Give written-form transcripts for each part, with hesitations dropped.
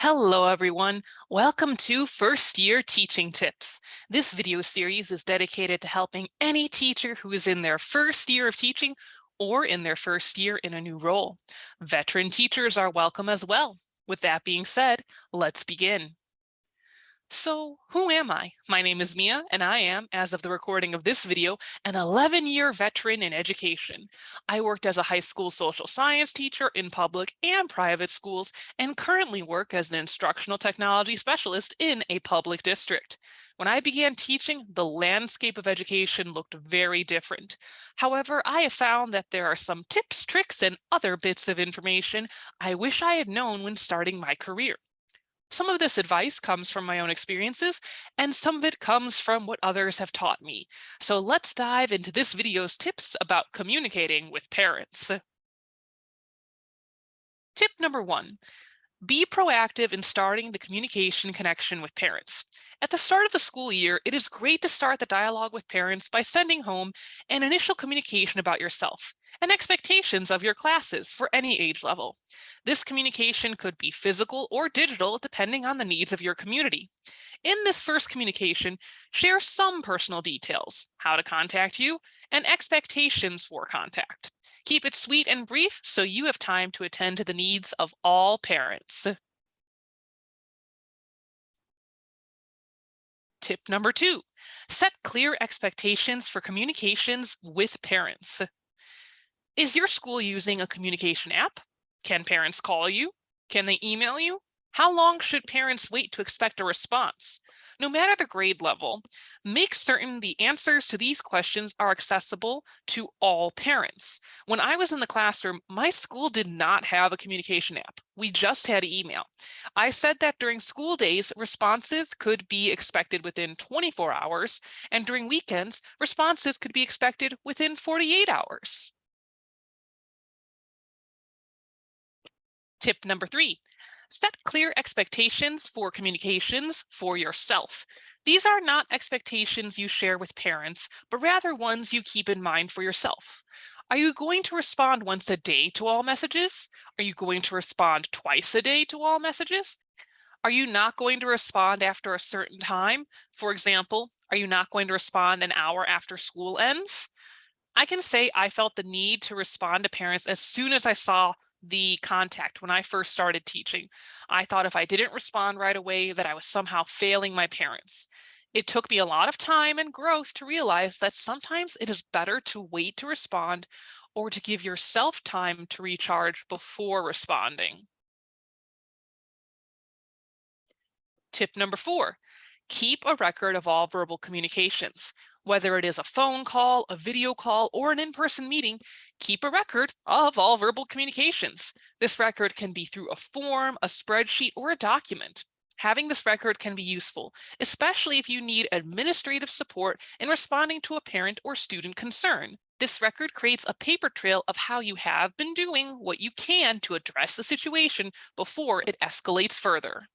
Hello, everyone. Welcome to First Year Teaching Tips. This video series is dedicated to helping any teacher who is in their first year of teaching or in their first year in a new role. Veteran teachers are welcome as well. With that being said, let's begin. So, who am I? My name is Mia, and I am, as of the recording of this video, an 11-year veteran in education. I worked as a high school social science teacher in public and private schools, and currently work as an instructional technology specialist in a public district. When I began teaching, the landscape of education looked very different. However, I have found that there are some tips, tricks, and other bits of information I wish I had known when starting my career. Some of this advice comes from my own experiences, and some of it comes from what others have taught me. So let's dive into this video's tips about communicating with parents. Tip number 1. Be proactive in starting the communication connection with parents. At the start of the school year, it is great to start the dialogue with parents by sending home an initial communication about yourself and expectations of your classes for any age level. This communication could be physical or digital depending on the needs of your community. In this first communication, share some personal details, how to contact you, and expectations for contact. Keep it sweet and brief so you have time to attend to the needs of all parents. Tip number 2, set clear expectations for communications with parents. Is your school using a communication app? Can parents call you? Can they email you? How long should parents wait to expect a response? No matter the grade level, make certain the answers to these questions are accessible to all parents. When I was in the classroom, my school did not have a communication app. We just had email. I said that during school days, responses could be expected within 24 hours, and during weekends, responses could be expected within 48 hours. Tip number 3, set clear expectations for communications for yourself. These are not expectations you share with parents, but rather ones you keep in mind for yourself. Are you going to respond once a day to all messages? Are you going to respond twice a day to all messages? Are you not going to respond after a certain time? For example, are you not going to respond an hour after school ends? I can say I felt the need to respond to parents as soon as I saw the contact when I first started teaching. I thought if I didn't respond right away that I was somehow failing my parents. It took me a lot of time and growth to realize that sometimes it is better to wait to respond or to give yourself time to recharge before responding. Tip number 4, keep a record of all verbal communications. Whether it is a phone call, a video call, or an in-person meeting, keep a record of all verbal communications. This record can be through a form, a spreadsheet, or a document. Having this record can be useful, especially if you need administrative support in responding to a parent or student concern. This record creates a paper trail of how you have been doing what you can to address the situation before it escalates further.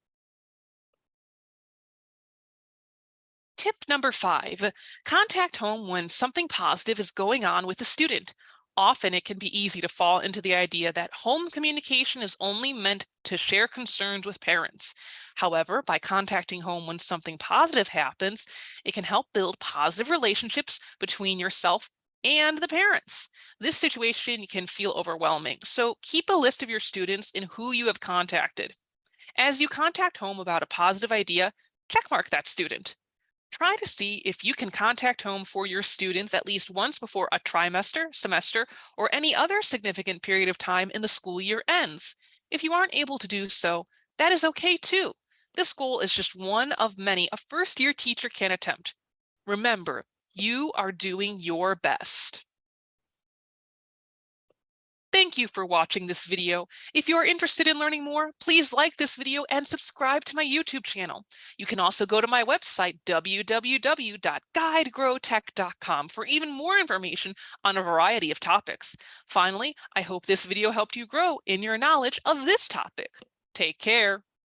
Tip number 5, contact home when something positive is going on with the student. Often it can be easy to fall into the idea that home communication is only meant to share concerns with parents. However, by contacting home when something positive happens, it can help build positive relationships between yourself and the parents. This situation can feel overwhelming, so keep a list of your students and who you have contacted. As you contact home about a positive idea, checkmark that student. Try to see if you can contact home for your students at least once before a trimester, semester, or any other significant period of time in the school year ends. If you aren't able to do so, that is okay too. This goal is just one of many a first-year teacher can attempt. Remember, you are doing your best. Thank you for watching this video. If you are interested in learning more, please like this video and subscribe to my YouTube channel. You can also go to my website, www.guidegrowtech.com, for even more information on a variety of topics. Finally, I hope this video helped you grow in your knowledge of this topic. Take care.